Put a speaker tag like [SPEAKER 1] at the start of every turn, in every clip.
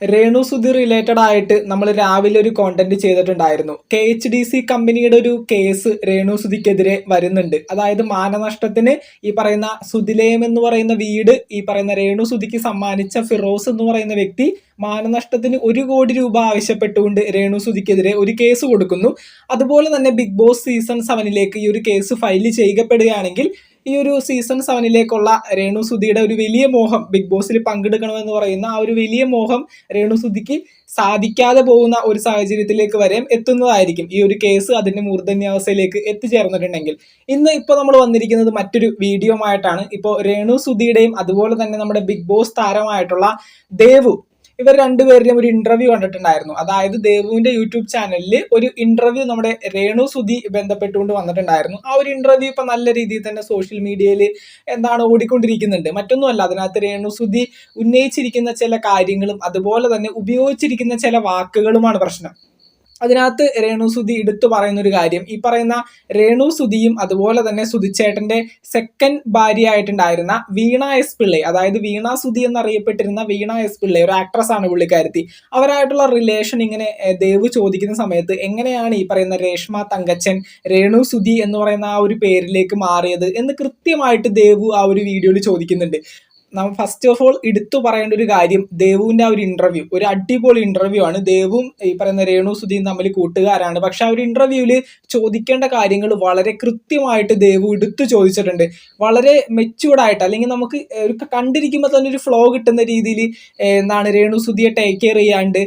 [SPEAKER 1] Renu Sudhi related ആയിട്ട് നമ്മൾ രാവിലെ ഒരു കോണ്ടന്റ് ചെയ്തിട്ടുണ്ടായിരുന്നു. KHDC കമ്പനിയുടെ ഒരു കേസ് രേണു സുധിക്കെതിരെ വരുന്നുണ്ട്. അതായത് മാനനഷ്ടത്തിന് ഈ പറയുന്ന സുധിലയം എന്ന് പറയുന്ന വീട് ഈ പറയുന്ന രേണു സുധിക്ക് സമ്മാനിച്ച ഫിറോസ് എന്ന് പറയുന്ന വ്യക്തി മാനനഷ്ടത്തിന് 1 കോടി രൂപ ആവശ്യപ്പെട്ടുകൊണ്ട് രേണു സുധിക്കെതിരെ ഒരു കേസ് കൊടുക്കുന്നു. അതുപോലെ തന്നെ ബിഗ് ബോസ് സീസൺ 7 ഈ ഒരു കേസ് ഫയൽ ചെയ്യപ്പെടുകയാണെങ്കിൽ ഈ ഒരു സീസൺ 7 രേണു സുധിയുടെ ഒരു വലിയ മോഹം ബിഗ് ബോസിൽ പങ്കെടുക്കണമെന്ന് പറയുന്ന ആ ഒരു വലിയ മോഹം രേണു സുധിക്ക് സാധിക്കാതെ പോകുന്ന ഒരു സാഹചര്യത്തിലേക്ക് വരെ എത്തുന്നതായിരിക്കും ഈ ഒരു കേസ് അതിന്റെ മൂർധന്യാവസ്ഥയിലേക്ക് എത്തിച്ചേർന്നിട്ടുണ്ടെങ്കിൽ. ഇപ്പൊ നമ്മൾ വന്നിരിക്കുന്നത് മറ്റൊരു വീഡിയോ ആയിട്ടാണ്. ഇപ്പോൾ രേണു സുധിയുടെയും അതുപോലെ തന്നെ നമ്മുടെ ബിഗ് ബോസ് താരമായിട്ടുള്ള ദേവു, ഇവർ രണ്ടുപേരുടെയും ഒരു ഇന്റർവ്യൂ കണ്ടിട്ടുണ്ടായിരുന്നു. അതായത് ദേവുവിന്റെ യൂട്യൂബ് ചാനലിൽ ഒരു ഇന്റർവ്യൂ നമ്മുടെ രേണു സുധി ബന്ധപ്പെട്ടുകൊണ്ട് വന്നിട്ടുണ്ടായിരുന്നു. ആ ഒരു ഇന്റർവ്യൂ ഇപ്പൊ നല്ല രീതിയിൽ തന്നെ സോഷ്യൽ മീഡിയയിൽ ഓടിക്കൊണ്ടിരിക്കുന്നുണ്ട്. മറ്റൊന്നുമല്ല, അതിനകത്ത് രേണു സുധി ഉന്നയിച്ചിരിക്കുന്ന ചില കാര്യങ്ങളും അതുപോലെ തന്നെ ഉപയോഗിച്ചിരിക്കുന്ന ചില വാക്കുകളുമാണ് പ്രശ്നം. അതിനകത്ത് രേണു സുധി എടുത്തു പറയുന്ന ഒരു കാര്യം, ഈ പറയുന്ന രേണു സുധിയും അതുപോലെ തന്നെ സുധിച്ചേട്ടന്റെ സെക്കൻഡ് ഭാര്യയായിട്ടുണ്ടായിരുന്ന വീണ എസ് പിള്ളை, അതായത് വീണ സുധി എന്നറിയപ്പെട്ടിരുന്ന വീണ എസ് പിള്ളை, ഒരു ആക്ട്രസ് ആണ് പുള്ളിക്കാരത്തി. അവരായിട്ടുള്ള റിലേഷൻ ഇങ്ങനെ ദേവു ചോദിക്കുന്ന സമയത്ത് എങ്ങനെയാണ് ഈ പറയുന്ന രേഷ്മ തങ്കച്ചൻ രേണു സുധി എന്ന് പറയുന്ന ആ ഒരു പേരിലേക്ക് മാറിയത് എന്ന് കൃത്യമായിട്ട് ദേവു ആ ഒരു വീഡിയോയിൽ ചോദിക്കുന്നുണ്ട്. ഫസ്റ്റ് ഓഫ് ഓൾ എടുത്തു പറയേണ്ട ഒരു കാര്യം, ദേവുവിന്റെ ആ ഒരു ഇന്റർവ്യൂ ഒരു അടിപൊളി ഇന്റർവ്യൂ ആണ്. ദേവും ഈ പറയുന്ന രേണു സുധിയും തമ്മിൽ കൂട്ടുകാരാണ്. പക്ഷെ ആ ഒരു ഇന്റർവ്യൂവിൽ ചോദിക്കേണ്ട കാര്യങ്ങൾ വളരെ കൃത്യമായിട്ട് ദേവു എടുത്തു ചോദിച്ചിട്ടുണ്ട്. വളരെ മെച്യൂർഡായിട്ട്, അല്ലെങ്കിൽ നമുക്ക് കണ്ടിരിക്കുമ്പോൾ തന്നെ ഒരു ഫ്ലോ കിട്ടുന്ന രീതിയിൽ രേണു സുധിയെ ടേക്ക് കെയർ ചെയ്യാണ്ട്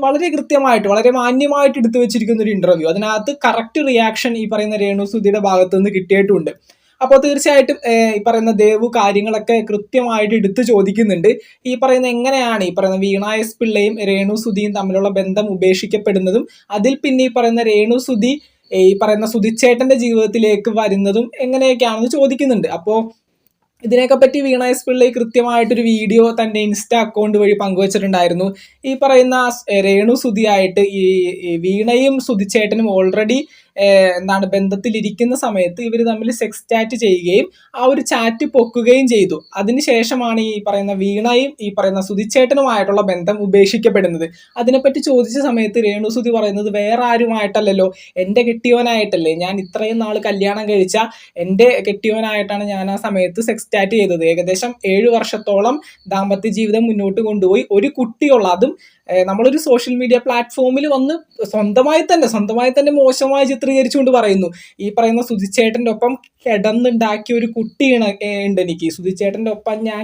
[SPEAKER 1] വളരെ കൃത്യമായിട്ട് വളരെ മാന്യമായിട്ട് എടുത്തു വെച്ചിരിക്കുന്ന ഒരു ഇന്റർവ്യൂ. അതിനകത്ത് കറക്റ്റ് റിയാക്ഷൻ ഈ പറയുന്ന രേണു സുധിയുടെ ഭാഗത്തു നിന്ന് കിട്ടിയിട്ടുണ്ട്. അപ്പോൾ തീർച്ചയായിട്ടും ഈ പറയുന്ന ദേവു കാര്യങ്ങളൊക്കെ കൃത്യമായിട്ട് എടുത്തു ചോദിക്കുന്നുണ്ട്. ഈ പറയുന്ന എങ്ങനെയാണ് ഈ പറയുന്ന വീണ എസ് പിള്ളയും രേണു സുധിയും തമ്മിലുള്ള ബന്ധം ഉപേക്ഷിക്കപ്പെടുന്നതും അതിൽ പിന്നെ ഈ പറയുന്ന രേണു സുധി ഈ പറയുന്ന സുധിച്ചേട്ടന്റെ ജീവിതത്തിലേക്ക് വരുന്നതും എങ്ങനെയൊക്കെയാണെന്ന് ചോദിക്കുന്നുണ്ട്. അപ്പോൾ ഇതിനെയൊക്കെ പറ്റി വീണ എസ് പിള്ളை കൃത്യമായിട്ടൊരു വീഡിയോ തന്റെ ഇൻസ്റ്റ അക്കൗണ്ട് വഴി പങ്കുവച്ചിട്ടുണ്ടായിരുന്നു. ഈ പറയുന്ന രേണു സുധിയായിട്ട് ഈ വീണയും സുധിച്ചേട്ടനും ഓൾറെഡി ബന്ധത്തിലിരിക്കുന്ന സമയത്ത് ഇവർ തമ്മിൽ സെക്സ് ചാറ്റ് ചെയ്യുകയും ആ ഒരു ചാറ്റ് പൊക്കുകയും ചെയ്തു. അതിനുശേഷമാണ് ഈ പറയുന്ന വീണയും ഈ പറയുന്ന സുധിച്ചേട്ടനുമായിട്ടുള്ള ബന്ധം ഉപേക്ഷിക്കപ്പെടുന്നത്. അതിനെപ്പറ്റി ചോദിച്ച സമയത്ത് രേണു സുധി പറയുന്നത് വേറെ ആരുമായിട്ടല്ലല്ലോ, എൻ്റെ കെട്ടിയവനായിട്ടല്ലേ, ഞാൻ ഇത്രയും നാൾ കല്യാണം കഴിച്ച എൻ്റെ കെട്ടിയവനായിട്ടാണ് ഞാൻ ആ സമയത്ത് സെക്സ് ചാറ്റ് ചെയ്തത്. ഏകദേശം 7 വർഷത്തോളം ദാമ്പത്യ ജീവിതം മുന്നോട്ട് കൊണ്ടുപോയി ഒരു കുട്ടിയുള്ള, അതും നമ്മളൊരു സോഷ്യൽ മീഡിയ പ്ലാറ്റ്ഫോമിൽ വന്ന് സ്വന്തമായി തന്നെ മോശമായി ചിത്രീകരിച്ചുകൊണ്ട് പറയുന്നു. ഈ പറയുന്ന സുധിച്ചേട്ടൻ്റെ ഒപ്പം കിടന്നുണ്ടാക്കിയ ഒരു കുട്ടിയാണ് ഉണ്ട് എനിക്ക്, സുധിച്ചേട്ടൻ്റെ ഒപ്പം ഞാൻ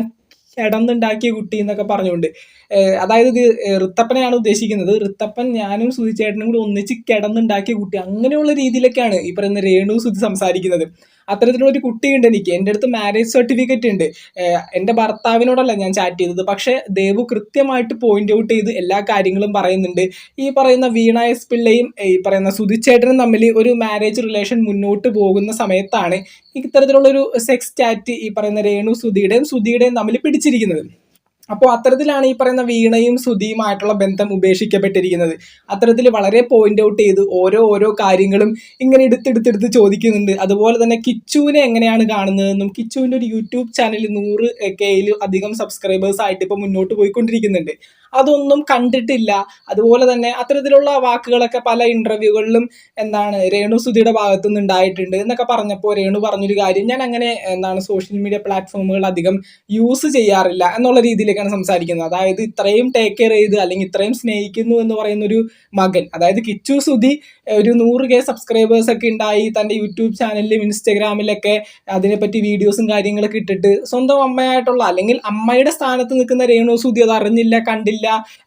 [SPEAKER 1] കിടന്നുണ്ടാക്കിയ കുട്ടി എന്നൊക്കെ പറഞ്ഞുകൊണ്ട്, അതായത് ഇത് ഋത്തപ്പനെയാണ് ഉദ്ദേശിക്കുന്നത്. ഋത്തപ്പൻ ഞാനും സുധിച്ചേട്ടനും കൂടി ഒന്നിച്ച് കിടന്നുണ്ടാക്കിയ കുട്ടി, അങ്ങനെയുള്ള രീതിയിലൊക്കെയാണ് ഈ പറയുന്ന രേണു സുധി സംസാരിക്കുന്നത്. അത്തരത്തിലുള്ള ഒരു കുട്ടിയുണ്ട് എനിക്ക്, എൻ്റെ അടുത്ത് മാരേജ് സർട്ടിഫിക്കറ്റ് ഉണ്ട്, എൻ്റെ ഭർത്താവിനോടല്ല ഞാൻ ചാറ്റ് ചെയ്തത്. പക്ഷേ ദേവു കൃത്യമായിട്ട് പോയിന്റ് ഔട്ട് ചെയ്ത് എല്ലാ കാര്യങ്ങളും പറയുന്നുണ്ട്. ഈ പറയുന്ന വീണ എസ് പിള്ളയും ഈ പറയുന്ന സുധിച്ചേട്ടനും തമ്മിൽ ഒരു മാരേജ് റിലേഷൻ മുന്നോട്ട് പോകുന്ന സമയത്താണ് ഇത്തരത്തിലുള്ളൊരു സെക്സ് ചാറ്റ് ഈ പറയുന്ന രേണു സുധിയുടെയും തമ്മിൽ പിടിച്ചിരിക്കുന്നത്. അപ്പോൾ അത്തരത്തിലാണ് ഈ പറയുന്ന വീണയും സുധിയുമായിട്ടുള്ള ബന്ധം ഉപേക്ഷിക്കപ്പെട്ടിരിക്കുന്നത്. അത്തരത്തിൽ വളരെ പോയിന്റ് ഔട്ട് ചെയ്ത് ഓരോ കാര്യങ്ങളും ഇങ്ങനെ എടുത്തെടുത്ത് ചോദിക്കുന്നുണ്ട്. അതുപോലെ തന്നെ കിച്ചുവിനെ എങ്ങനെയാണ് കാണുന്നതെന്നും, കിച്ചുവിൻ്റെ ഒരു യൂട്യൂബ് ചാനൽ 100K അധികം സബ്സ്ക്രൈബേഴ്സ് ആയിട്ട് ഇപ്പോൾ മുന്നോട്ട് പോയിക്കൊണ്ടിരിക്കുന്നുണ്ട്. അതൊന്നും കണ്ടിട്ടില്ല. അതുപോലെ തന്നെ അത്തരത്തിലുള്ള വാക്കുകളൊക്കെ പല ഇന്റർവ്യൂകളിലും രേണു സുധിയുടെ ഭാഗത്തുനിന്ന് ഉണ്ടായിട്ടുണ്ട് എന്നൊക്കെ പറഞ്ഞപ്പോൾ രേണു പറഞ്ഞൊരു കാര്യം, ഞാൻ അങ്ങനെ സോഷ്യൽ മീഡിയ പ്ലാറ്റ്ഫോമുകൾ അധികം യൂസ് ചെയ്യാറില്ല എന്നുള്ള രീതിയിലേക്കാണ് സംസാരിക്കുന്നത്. അതായത് ഇത്രയും ടേക്ക് കെയർ ചെയ്ത് അല്ലെങ്കിൽ ഇത്രയും സ്നേഹിക്കുന്നു എന്ന് പറയുന്ന ഒരു മകൻ, അതായത് കിച്ചു സുധി ഒരു 100K സബ്സ്ക്രൈബേഴ്സ് ഒക്കെ ഉണ്ടായി തൻ്റെ യൂട്യൂബ് ചാനലിലും ഇൻസ്റ്റഗ്രാമിലൊക്കെ അതിനെപ്പറ്റി വീഡിയോസും കാര്യങ്ങളൊക്കെ ഇട്ടിട്ട് സ്വന്തം അമ്മയായിട്ടുള്ള അല്ലെങ്കിൽ അമ്മയുടെ സ്ഥാനത്ത് നിൽക്കുന്ന രേണു സുധി അത് അറിഞ്ഞില്ല, കണ്ടില്ല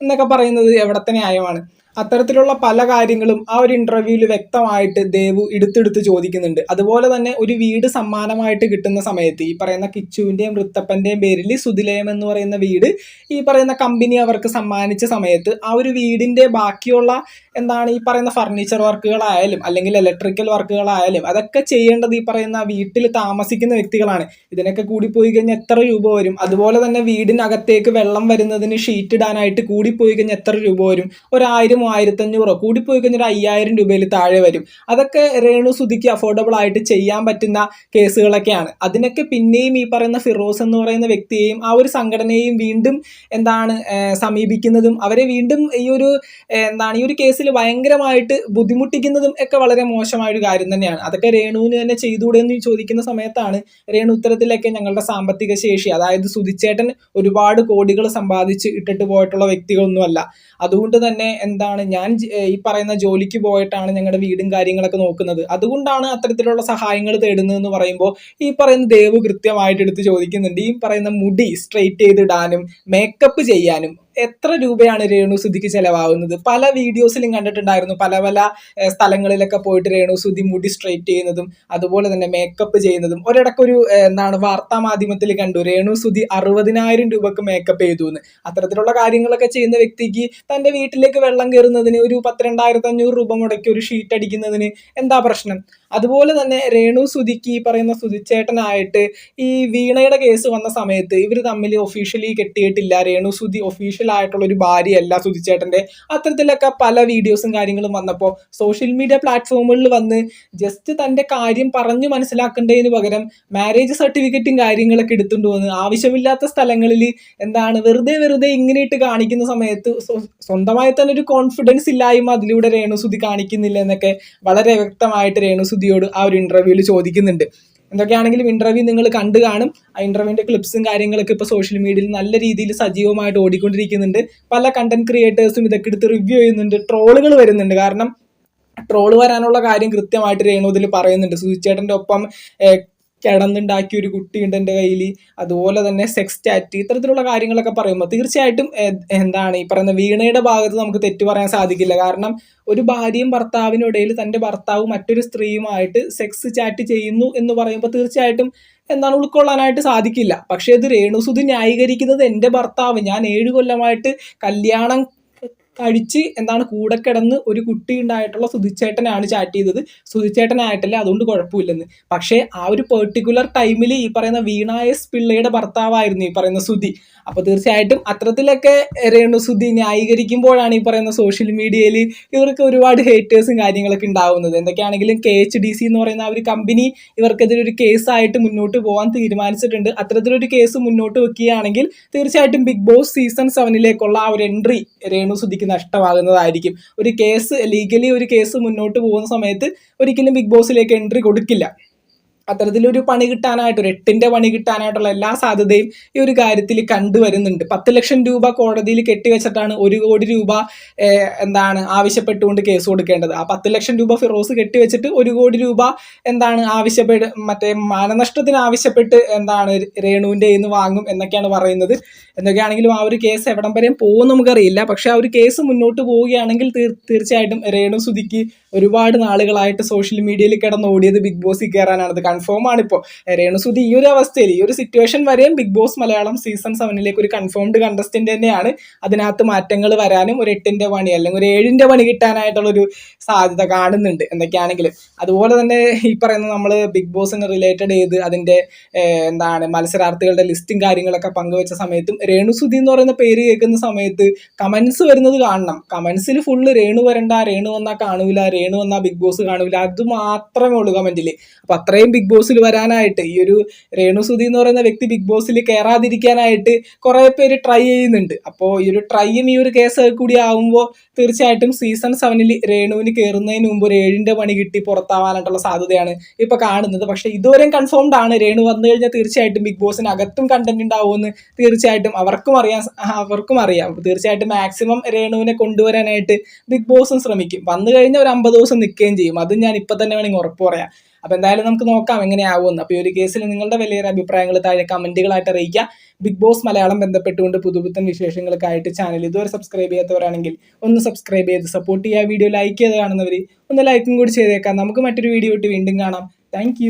[SPEAKER 1] എന്നൊക്കെ പറയുന്നത് എവിടത്തെ ന്യായമാണ്? അത്തരത്തിലുള്ള പല കാര്യങ്ങളും ആ ഒരു ഇന്റർവ്യൂവിൽ വ്യക്തമായിട്ട് ദേവു എടുത്തെടുത്ത് ചോദിക്കുന്നുണ്ട്. അതുപോലെ തന്നെ ഒരു വീട് സമ്മാനമായിട്ട് കിട്ടുന്ന സമയത്ത് ഈ പറയുന്ന കിച്ചുവിൻ്റെയും ഋത്തപ്പൻ്റെയും പേരിൽ സുധിലയം എന്ന് പറയുന്ന വീട് ഈ പറയുന്ന കമ്പനി അവർക്ക് സമ്മാനിച്ച സമയത്ത് ആ ഒരു വീടിൻ്റെ ബാക്കിയുള്ള ഈ പറയുന്ന ഫർണിച്ചർ വർക്കുകളായാലും അല്ലെങ്കിൽ ഇലക്ട്രിക്കൽ വർക്കുകളായാലും അതൊക്കെ ചെയ്യേണ്ടത് ഈ പറയുന്ന വീട്ടിൽ താമസിക്കുന്ന വ്യക്തികളാണ്. ഇതിനൊക്കെ കൂടിപ്പോയി കഴിഞ്ഞാൽ എത്ര രൂപ വരും? അതുപോലെ തന്നെ വീടിനകത്തേക്ക് വെള്ളം വരുന്നതിന് ഷീറ്റ് ഇടാനായിട്ട് കൂടിപ്പോയി കഴിഞ്ഞാൽ എത്ര രൂപ വരും? 1000 1500 കൂടിപ്പോയി കഴിഞ്ഞാൽ 5000 രൂപയിൽ താഴെ വരും. അതൊക്കെ രേണുസുധിക്ക് അഫോർഡബിൾ ആയിട്ട് ചെയ്യാൻ പറ്റുന്ന കേസുകളൊക്കെയാണ്. അതിനൊക്കെ പിന്നെയും ഈ പറയുന്ന ഫിറോസ് എന്ന് പറയുന്ന വ്യക്തിയെയും ആ ഒരു സംഘടനയെയും വീണ്ടും സമീപിക്കുന്നതും അവരെ വീണ്ടും ഈ ഒരു കേസിൽ ഭയങ്കരമായിട്ട് ബുദ്ധിമുട്ടിക്കുന്നതും ഒക്കെ വളരെ മോശമായ ഒരു കാര്യം തന്നെയാണ്. അതൊക്കെ രേണുവിന് തന്നെ ചെയ്തുകൂടെ എന്ന് ചോദിക്കുന്ന സമയത്താണ് രേണു ഉത്തരത്തിലൊക്കെ ഞങ്ങളുടെ സാമ്പത്തിക ശേഷി, അതായത് സുധിച്ചേട്ടൻ ഒരുപാട് കോടികൾ സമ്പാദിച്ച് ഇട്ടിട്ട് പോയിട്ടുള്ള വ്യക്തികളൊന്നുമല്ല. അതുകൊണ്ട് തന്നെ ഞാൻ ഈ പറയുന്ന ജോലിക്ക് പോയിട്ടാണ് ഞങ്ങളുടെ വീടും കാര്യങ്ങളൊക്കെ നോക്കുന്നത്. അതുകൊണ്ടാണ് അത്തരത്തിലുള്ള സഹായങ്ങൾ തേടുന്നതെന്ന് പറയുമ്പോൾ ഈ പറയുന്ന ദേവ് കൃത്യമായിട്ട് എടുത്ത് ചോദിക്കുന്നുണ്ട്. ഈ പറയുന്ന മുടി സ്ട്രെയിറ്റ് ചെയ്തിടാനും മേക്കപ്പ് ചെയ്യാനും എത്ര രൂപയാണ് രേണുസുധിക്ക് ചെലവാകുന്നത്? പല വീഡിയോസിലും കണ്ടിട്ടുണ്ടായിരുന്നു. പല പല സ്ഥലങ്ങളിലൊക്കെ പോയിട്ട് രേണുസുധി മുടി സ്ട്രെയിറ്റ് ചെയ്യുന്നതും അതുപോലെ തന്നെ മേക്കപ്പ് ചെയ്യുന്നതും. ഒരിടക്കൊരു വാർത്താ മാധ്യമത്തിൽ കണ്ടു, രേണുസുധി 60,000 രൂപക്ക് മേക്കപ്പ് ചെയ്തു എന്ന്. അത്തരത്തിലുള്ള കാര്യങ്ങളൊക്കെ ചെയ്യുന്ന വ്യക്തിക്ക് തന്റെ വീട്ടിലേക്ക് വെള്ളം കയറുന്നതിന് ഒരു 12,500 രൂപ മുടക്കി ഒരു ഷീറ്റ് അടിക്കുന്നതിന് എന്താ പ്രശ്നം? അതുപോലെ തന്നെ രേണുസുധിക്ക് ഈ പറയുന്ന സുധിച്ചേട്ടനായിട്ട് ഈ വീണയുടെ കേസ് വന്ന സമയത്ത് ഇവർ തമ്മിൽ ഒഫീഷ്യലി കെട്ടിയിട്ടില്ല. രേണുസുധി ഒഫീഷ്യൽ ആയിട്ടുള്ള ഒരു ഭാര്യയല്ല സുധിച്ചേട്ടന്റെ. അത്തരത്തിലൊക്കെ പല വീഡിയോസും കാര്യങ്ങളും വന്നപ്പോൾ സോഷ്യൽ മീഡിയ പ്ലാറ്റ്ഫോമുകളിൽ വന്ന് ജസ്റ്റ് തന്റെ കാര്യം പറഞ്ഞു മനസ്സിലാക്കേണ്ടതിന് പകരം മാരേജ് സർട്ടിഫിക്കറ്റും കാര്യങ്ങളൊക്കെ എടുത്തുകൊണ്ട് വന്ന് ആവശ്യമില്ലാത്ത സ്ഥലങ്ങളിൽ വെറുതെ ഇങ്ങനെയിട്ട് കാണിക്കുന്ന സമയത്ത് സ്വന്തമായി തന്നെ ഒരു കോൺഫിഡൻസ് ഇല്ലായ്മ അതിലൂടെ രേണുസുധി കാണിക്കുന്നില്ല എന്നൊക്കെ വളരെ വ്യക്തമായിട്ട് രേണുസുധിയോട് ആ ഒരു ഇന്റർവ്യൂവിൽ ചോദിക്കുന്നുണ്ട്. എന്തൊക്കെയാണെങ്കിലും ഇന്റർവ്യൂ നിങ്ങൾ കണ്ടു കാണും. ആ ഇന്റർവ്യൂവിന്റെ ക്ലിപ്സും കാര്യങ്ങളൊക്കെ ഇപ്പോൾ സോഷ്യൽ മീഡിയയിൽ നല്ല രീതിയിൽ സജീവമായിട്ട് ഓടിക്കൊണ്ടിരിക്കുന്നുണ്ട്. പല കണ്ടന്റ് ക്രിയേറ്റേഴ്സും ഇതൊക്കെ എടുത്ത് റിവ്യൂ ചെയ്യുന്നുണ്ട്. ട്രോളുകൾ വരുന്നുണ്ട്. കാരണം ട്രോള് വരാനുള്ള കാര്യം കൃത്യമായിട്ട് രേണു ഇതിൽ പറയുന്നുണ്ട്. സുധിച്ചേട്ടൻ്റെ ഒപ്പം കിടന്നുണ്ടാക്കിയ ഒരു കുട്ടിയുണ്ട് എൻ്റെ കയ്യിൽ, അതുപോലെ തന്നെ സെക്സ് ചാറ്റ്, ഇത്തരത്തിലുള്ള കാര്യങ്ങളൊക്കെ പറയുമ്പോൾ തീർച്ചയായിട്ടും ഈ പറയുന്ന വീണയുടെ ഭാഗത്ത് നമുക്ക് തെറ്റു പറയാൻ സാധിക്കില്ല. കാരണം ഒരു ഭാര്യയും ഭർത്താവിനും ഇടയിൽ തൻ്റെ ഭർത്താവ് മറ്റൊരു സ്ത്രീയുമായിട്ട് സെക്സ് ചാറ്റ് ചെയ്യുന്നു എന്ന് പറയുമ്പോൾ തീർച്ചയായിട്ടും ഉൾക്കൊള്ളാനായിട്ട് സാധിക്കില്ല. പക്ഷേ ഇത് രേണുസുധി ന്യായീകരിക്കുന്നത് എൻ്റെ ഭർത്താവ്, ഞാൻ 7 കൊല്ലമായിട്ട് കല്യാണം കഴിച്ച് കൂടെ കിടന്ന് ഒരു കുട്ടി ഉണ്ടായിട്ടുള്ള സുധിച്ചേട്ടനാണ് ചാറ്റ് ചെയ്തത്, സുധിച്ചേട്ടനായിട്ടല്ല, അതുകൊണ്ട് കുഴപ്പമില്ലെന്ന്. പക്ഷേ ആ ഒരു പെർട്ടിക്കുലർ ടൈമിൽ ഈ പറയുന്ന വീണ എസ് പിള്ളയുടെ ഭർത്താവായിരുന്നു ഈ പറയുന്ന സുധി. അപ്പോൾ തീർച്ചയായിട്ടും അത്തരത്തിലൊക്കെ രേണുസുധി ന്യായീകരിക്കുമ്പോഴാണ് ഈ പറയുന്ന സോഷ്യൽ മീഡിയയിൽ ഇവർക്ക് ഒരുപാട് ഹേറ്റേഴ്സും കാര്യങ്ങളൊക്കെ ഉണ്ടാവുന്നത്. എന്തൊക്കെയാണെങ്കിലും KHDC എന്ന് പറയുന്ന ആ ഒരു കമ്പനി ഇവർക്കെതിരെ ഒരു കേസായിട്ട് മുന്നോട്ട് പോകാൻ തീരുമാനിച്ചിട്ടുണ്ട്. അത്തരത്തിലൊരു കേസ് മുന്നോട്ട് വെക്കുകയാണെങ്കിൽ തീർച്ചയായിട്ടും ബിഗ് ബോസ് സീസൺ 7 ആ ഒരു എൻട്രി രേണുസുധിക്ക് നഷ്ടമാകുന്നതായിരിക്കും. ലീഗലി ഒരു കേസ് മുന്നോട്ട് പോകുന്ന സമയത്ത് ഒരിക്കലും ബിഗ് ബോസിലേക്ക് എൻട്രി കൊടുക്കില്ല. അത്തരത്തിലൊരു പണി കിട്ടാനായിട്ട്, ഒരു 8ന്റെ പണി കിട്ടാനായിട്ടുള്ള എല്ലാ സാധ്യതയും ഈ ഒരു കാര്യത്തിൽ കണ്ടുവരുന്നുണ്ട്. 10 ലക്ഷം രൂപ കോടതിയിൽ കെട്ടിവെച്ചിട്ടാണ് 1 കോടി രൂപ ആവശ്യപ്പെട്ടുകൊണ്ട് കേസ് കൊടുക്കേണ്ടത്. ആ 10 ലക്ഷം രൂപ ഫിറോസ് കെട്ടിവെച്ചിട്ട് 1 കോടി രൂപ മാനനഷ്ടത്തിന് ആവശ്യപ്പെട്ട് രേണുവിൻ്റെ കയ്യിൽ നിന്ന് വാങ്ങും എന്നൊക്കെയാണ് പറയുന്നത്. എന്തൊക്കെയാണെങ്കിലും ആ ഒരു കേസ് എവിടം വരെയും പോകും നമുക്കറിയില്ല. പക്ഷെ ആ ഒരു കേസ് മുന്നോട്ട് പോവുകയാണെങ്കിൽ തീർച്ചയായിട്ടും രേണുസുധിക്ക് ഒരുപാട് നാളുകളായിട്ട് സോഷ്യൽ മീഡിയയിൽ കിടന്നോടിയത് ബിഗ് ബോസിൽ കയറാനാണ്. അത് കൺഫേം ആണ്. ഇപ്പോൾ രേണുസുധി ഈ ഒരു അവസ്ഥയിൽ, ഈ ഒരു സിറ്റുവേഷൻ വരെയും ബിഗ് ബോസ് മലയാളം സീസൺ 7 ഒരു കൺഫേംഡ് കണ്ടസ്റ്റന്റ് തന്നെയാണ്. അതിനകത്ത് മാറ്റങ്ങൾ വരാനും ഒരു 8ന്റെ പണി അല്ലെങ്കിൽ ഒരു 7ന്റെ പണി കിട്ടാനായിട്ടുള്ളൊരു സാധ്യത കാണുന്നുണ്ട് എന്തൊക്കെയാണെങ്കിലും. അതുപോലെ തന്നെ ഈ പറയുന്ന നമ്മൾ ബിഗ് ബോസിന് റിലേറ്റഡ് ചെയ്ത് അതിൻ്റെ മത്സരാർത്ഥികളുടെ ലിസ്റ്റും കാര്യങ്ങളൊക്കെ പങ്കുവെച്ച സമയത്തും രേണുസുധി എന്ന് പറയുന്ന പേര് കേൾക്കുന്ന സമയത്ത് കമന്റ്സ് വരുന്നത് കാണണം. കമന്റ്സിൽ ഫുള്ള് രേണു വരണ്ട, രേണു വന്നാൽ കാണൂല, രേണു വന്നാൽ ബിഗ് ബോസ് കാണൂല, അത് മാത്രമേ ഉള്ളൂ കമന്റിൽ. അപ്പൊ അത്രയും ബിഗ് ബോസിൽ വരാനായിട്ട് ഈ ഒരു രേണുസുധി എന്ന് പറയുന്ന വ്യക്തി ബിഗ് ബോസിൽ കയറാതിരിക്കാനായിട്ട് കുറെ പേര് ട്രൈ ചെയ്യുന്നുണ്ട്. അപ്പോൾ ഈ ഒരു ട്രൈയും ഈ ഒരു കേസ് കൂടി ആവുമ്പോൾ തീർച്ചയായിട്ടും സീസൺ 7 രേണുവിന് കയറുന്നതിന് മുമ്പ് ഒരു 7ന്റെ പണി കിട്ടി പുറത്താവാനായിട്ടുള്ള സാധ്യതയാണ് ഇപ്പൊ കാണുന്നത്. പക്ഷെ ഇതുവരെയും കൺഫേംഡ് ആണ്. രേണു വന്നു കഴിഞ്ഞാൽ തീർച്ചയായിട്ടും ബിഗ് ബോസിന് അകത്തും കണ്ടന്റ് ഉണ്ടാവുമെന്ന് തീർച്ചയായിട്ടും അവർക്കും അറിയാം. തീർച്ചയായിട്ടും മാക്സിമം രേണുവിനെ കൊണ്ടുവരാനായിട്ട് ബിഗ് ബോസും ശ്രമിക്കും. വന്നു കഴിഞ്ഞാൽ ഒരു 50 ദിവസം നിൽക്കുകയും ചെയ്യും. അത് ഞാൻ ഇപ്പൊ തന്നെ വേണമെങ്കിൽ ഉറപ്പ് പറയാം. അപ്പോൾ എന്തായാലും നമുക്ക് നോക്കാം എങ്ങനെയാവുമെന്ന്. അപ്പോൾ ഈ ഒരു കേസിൽ നിങ്ങളുടെ വലിയൊരു അഭിപ്രായങ്ങൾ താഴെ കമന്റുകളായിട്ട് അറിയിക്കുക. ബിഗ് ബോസ് മലയാളം ബന്ധപ്പെട്ടുകൊണ്ട് പുതുപുത്തൻ വിശേഷങ്ങൾക്കായിട്ട് ചാനൽ ഇതുവരെ സബ്സ്ക്രൈബ് ചെയ്യാത്തവരാണെങ്കിൽ ഒന്ന് സബ്സ്ക്രൈബ് ചെയ്ത് സപ്പോർട്ട് ചെയ്യുക. വീഡിയോ ലൈക്ക് ചെയ്ത് കാണുന്നവർ ഒന്ന് ലൈക്കും കൂടി ചെയ്തേക്കാം. നമുക്ക് മറ്റൊരു വീഡിയോ ഇട്ട് വീണ്ടും കാണാം. താങ്ക്